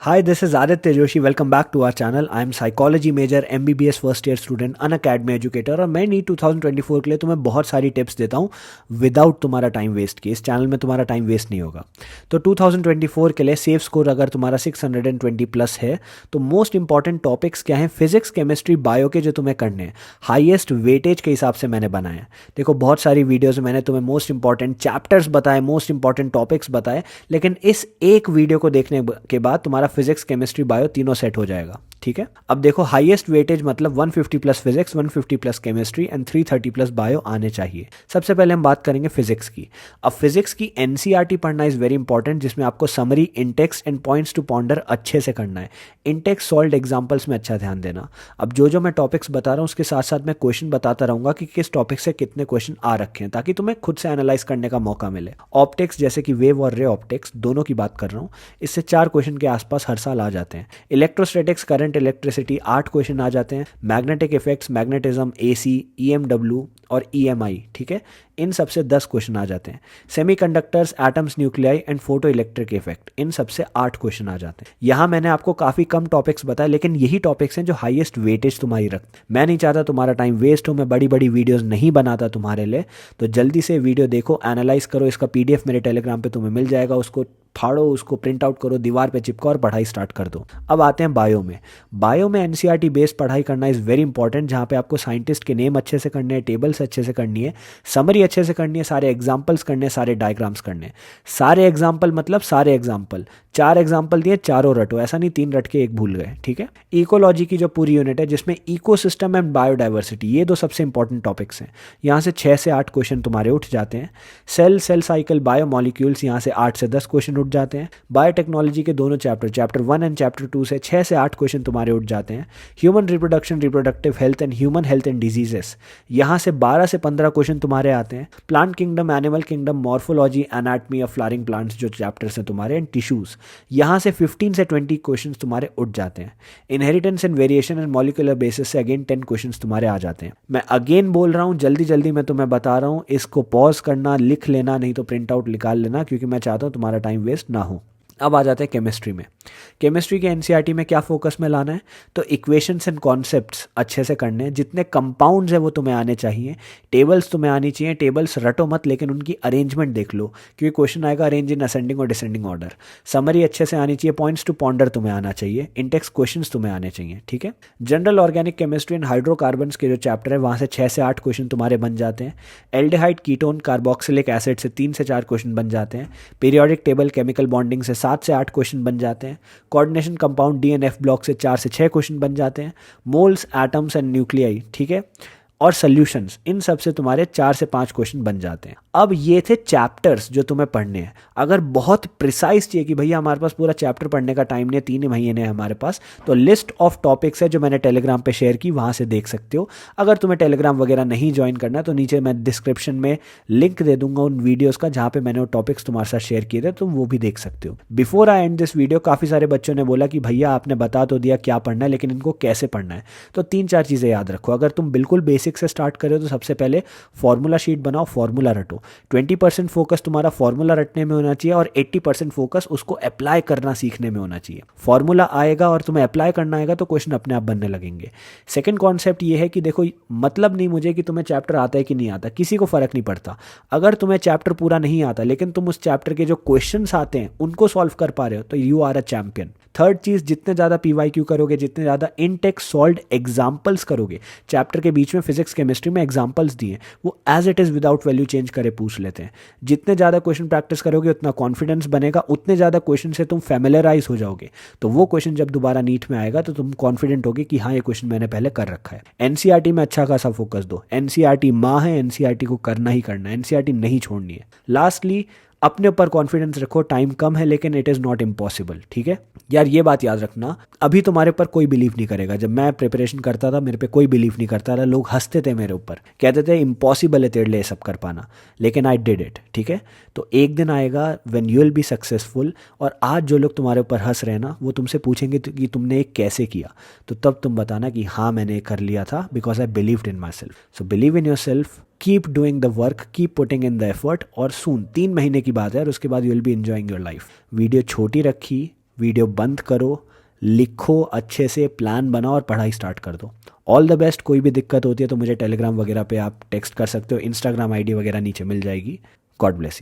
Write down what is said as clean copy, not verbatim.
Hi, this is Aditya Joshi. Welcome back to our channel. I am psychology major, MBBS first year student, Unacademy educator और मैं NEET 2024 के लिए तुम्हें बहुत सारी tips देता हूँ विदाउट तुम्हारा टाइम वेस्ट किए। इस चैनल में तुम्हारा टाइम वेस्ट नहीं होगा। तो 2024 के लिए सेफ स्कोर अगर तुम्हारा 620 प्लस है तो मोस्ट इंपॉर्टेंट टॉपिक्स क्या हैं? फिजिक्स, केमिस्ट्री, बायो के जो तुम्हें करने हैं हाईएस्ट वेटेज के हिसाब से मैंने बनाया है। देखो, बहुत सारी वीडियोज़ में मैंने तुम्हें मोस्ट इंपॉर्टेंट चैप्टर्स बताए, मोस्ट इंपॉर्टेंट टॉपिक्स बताए, लेकिन इस एक वीडियो को देखने के बाद तुम्हारा फिजिक्स, केमिस्ट्री, बायो तीनों सेट हो जाएगा। ठीक है, अब देखो, हाईएस्ट वेटेज मतलब 150 plus physics, 150 plus chemistry and 330 plus bio आने चाहिए। सबसे पहले हम बात करेंगे फिजिक्स की। अब फिजिक्स की एनसीईआरटी पढ़ना इज वेरी इंपॉर्टेंट, जिसमें आपको summary, intext and points to ponder अच्छे से करना है। इंटेक्स, सॉल्व एग्जाम्पल्स में अच्छा ध्यान देना। अब जो मैं टॉपिक्स बता रहा हूँ उसके साथ साथ मैं क्वेश्चन बताता रहूंगा कि किस टॉपिक से कितने क्वेश्चन आ रखे हैं, ताकि तुम्हें खुद से एनालाइज करने का मौका मिले। ऑप्टिक्स जैसे कि वेव और रे ऑप्टिक्स दोनों की बात कर रहा हूँ, इससे 4 क्वेश्चन के आसपास हर साल आ जाते हैं। इलेक्ट्रोस्टैटिक्स, करंट, इलेक्ट्रिसिटी 8 क्वेश्चन आ जाते हैं। Magnetic effects, magnetism, AC, EMW और ईएमआई, ठीक है, इन सब से 10 क्वेश्चन आ जाते हैं। Semiconductors, atoms, nuclei and photo electric effect, इन सब से 8 क्वेश्चन आ जाते हैं। यहाँ मैंने आपको काफ़ी कम टॉपिक्स बताए, लेकिन यही टॉपिक्स हैं जो हाईएस्ट वेटेज तुम्हारी रखते हैं। मैं नहीं चाहता तुम्हारा टाइम वेस्ट हो, मैं बड़ी बड़ी वीडियोज़ नहीं बनाता तुम्हारे लिए। तो जल्दी से वीडियो देखो, एनालाइज करो। इसका पीडीएफ मेरे टेलीग्राम पे तुम्हें मिल जाएगा, उसको फाड़ो, उसको प्रिंट आउट करो, दीवार पे चिपको और पढ़ाई स्टार्ट कर दो। अब आते हैं बायो में। बायो में एनसीईआरटी बेस्ड पढ़ाई करना इज़ वेरी इंपॉर्टेंट, जहाँ पे आपको साइंटिस्ट के नेम अच्छे से करने हैं, टेबल्स अच्छे से करनी है, समरी अच्छे से करनी है, सारे एग्जाम्पल्स करने हैं, सारे डायग्राम्स करने हैं। सारे एग्जाम्पल मतलब सारे एग्जाम्पल, 4 एग्जाम्पल दिए, चारों रटो, ऐसा नहीं 3 रट के 1 भूल गए। ठीक है, इकोलॉजी की जो पूरी यूनिट है जिसमें इकोसिस्टम एंड बायोडाइवर्सिटी, ये 2 सबसे इंपॉर्टेंट टॉपिक्स हैं। यहाँ से 6 से 8 क्वेश्चन तुम्हारे उठ जाते हैं। सेल साइकिल, बायो मॉलिक्यूल्स, यहाँ से 8 से 10 क्वेश्चन उठ जाते हैं। बायोटेक्नोलॉजी के दोनों चैप्टर 1 एंड चैप्टर 2 से 6 से 8 क्वेश्चन तुम्हारे उठ जाते हैं। Human reproduction, reproductive health and human health and diseases, यहाँ से 12 से 15 क्वेश्चन तुम्हारे आते हैं। Plant kingdom, animal kingdom, morphology, anatomy of flowering plants जो चैप्टर्स हैं तुम्हारे, एंड टिश्यूज, यहाँ से 15 से 20 क्वेश्चन तुम्हारे उठ जाते हैं। Inheritance and variation and molecular basis से अगेन 10 क्वेश्चन तुम्हारे आ जाते हैं। मैं अगेन बोल रहा हूँ, जल्दी जल्दी मैं तुम्हें बता रहा हूँ, इसको पॉज करना, लिख लेना, नहीं तो प्रिंट आउट निकाल लेना, क्योंकि मैं चाहता हूँ तुम्हारा टाइम वेस्ट ना हो। अब आ जाते हैं केमिस्ट्री में। केमिस्ट्री के एनसीईआरटी में क्या फोकस में लाना है? तो इक्वेशंस एंड कॉन्सेप्ट्स अच्छे से करने हैं, जितने कंपाउंड्स हैं वो तुम्हें आने चाहिए, टेबल्स तुम्हें आनी चाहिए। टेबल्स रटो मत, लेकिन उनकी अरेंजमेंट देख लो, क्योंकि क्वेश्चन आएगा अरेंज इन असेंडिंग और डिसेंडिंग ऑर्डर। समरी अच्छे से आनी चाहिए, पॉइंट्स टू पॉन्डर तुम्हें आना चाहिए, इंटेक्स क्वेश्चंस तुम्हें आने चाहिए। ठीक है, general organic chemistry and hydrocarbons के जो चैप्टर है वहाँ से 6 से 8 क्वेश्चन तुम्हारे बन जाते हैं। एल्डिहाइड, कीटोन, कार्बोक्सिलिक एसिड से 3 से 4 क्वेश्चन बन जाते हैं। पीरियोडिक टेबल, केमिकल बॉन्डिंग से 7 से 8 क्वेश्चन बन जाते हैं। कोऑर्डिनेशन कंपाउंड, डीएनएफ ब्लॉक से 4 से 6 क्वेश्चन बन जाते हैं। मोल्स, एटम्स एंड न्यूक्लियाई, ठीक है, और सॉल्यूशंस, इन सब से तुम्हारे 4 से 5 क्वेश्चन बन जाते हैं। अब ये थे चैप्टर्स जो तुम्हें पढ़ने हैं। अगर बहुत प्रिसाइज चाहिए कि भैया हमारे पास पूरा चैप्टर पढ़ने का टाइम नहीं है, 3 ही महीने हैं हमारे पास, तो लिस्ट ऑफ टॉपिक्स है जो मैंने टेलीग्राम पे शेयर की, वहाँ से देख सकते हो। अगर तुम्हें टेलीग्राम वगैरह नहीं ज्वाइन करना तो नीचे मैं डिस्क्रिप्शन में लिंक दे दूंगा उन वीडियोज़ का, जहाँ पे मैंने वो टॉपिक्स तुम्हारे साथ शेयर किए थे, तुम वो भी देख सकते हो। Before I and this video, काफ़ी सारे बच्चों ने बोला कि भैया आपने बता तो दिया क्या पढ़ना है, लेकिन इनको कैसे पढ़ना है। तो 3-4 चीज़ें याद रखो। अगर तुम बिल्कुल बेसिक से स्टार्ट करो तो सबसे पहले फॉर्मूला शीट बनाओ, फॉर्मूला रटो। 20% फोकस तुम्हारा फॉर्मूला रटने में होना चाहिए और 80% फोकस उसको अप्लाई करना सीखने में होना चाहिए। फॉर्मूला आएगा और तुम्हें अप्लाई करना आएगा तो क्वेश्चन अपने आप बनने लगेंगे। सेकंड कॉन्सेप्ट ये है कि देखो, मतलब नहीं मुझे कि तुम्हें चैप्टर आता है कि नहीं आता, किसी को फर्क नहीं पड़ता। अगर तुम्हें चैप्टर पूरा नहीं आता लेकिन तुम उस चैप्टर के जो क्वेश्चंस आते हैं उनको सॉल्व कर पा रहे हो तो you are a champion. Third चीज़, जितने ज़्यादा पीवाईक्यू करोगे, जितने ज़्यादा इनटेक्स सॉल्व्ड एग्जाम्पल्स करोगे, चैप्टर के बीच में फिजिक्स केमिस्ट्री में एग्जाम्पल्स दिए वो as it is without value change करे पूछ लेते हैं। जितने ज़्यादा क्वेश्चन प्रैक्टिस करोगे उतना कॉन्फिडेंस बनेगा, उतने ज़्यादा क्वेश्चन से तुम फेमिलराइज हो जाओगे, तो वो क्वेश्चन जब दोबारा नीट में आएगा तो तुम कॉन्फिडेंट होगे कि हाँ ये क्वेश्चन मैंने पहले कर रखा है। एनसीईआरटी में अच्छा खासा फोकस दो। एनसीईआरटी माँ है, एनसीईआरटी को करना ही करना है, एनसीईआरटी नहीं छोड़नी है। लास्टली, अपने ऊपर कॉन्फिडेंस रखो। टाइम कम है लेकिन इट इज़ नॉट इम्पॉसिबल। ठीक है यार, ये बात याद रखना। अभी तुम्हारे ऊपर कोई बिलीव नहीं करेगा। जब मैं प्रिपरेशन करता था मेरे पे कोई बिलीव नहीं करता था, लोग हंसते थे मेरे ऊपर, कहते थे इम्पॉसिबल है तेरे लिए सब कर पाना, लेकिन आई डिड इट। ठीक है, तो एक दिन आएगा when you will be successful, और आज जो लोग तुम्हारे ऊपर हंस रहे हैं ना, वो तुमसे पूछेंगे कि तुमने ये कैसे किया, तो तब तुम बताना कि हाँ मैंने कर लिया था, because I believed in my self. So believe in your self, keep doing the work, keep putting in the effort, और सून 3 महीने की बात है और उसके बाद you will be enjoying your life. Video छोटी रखी, वीडियो बंद करो, लिखो अच्छे से, प्लान बनाओ और पढ़ाई स्टार्ट कर दो। All the best. कोई भी दिक्कत होती है तो मुझे टेलीग्राम वगैरह पे आप टेक्स्ट कर सकते हो, इंस्टाग्राम आईडी वगैरह नीचे मिल जाएगी। God bless you.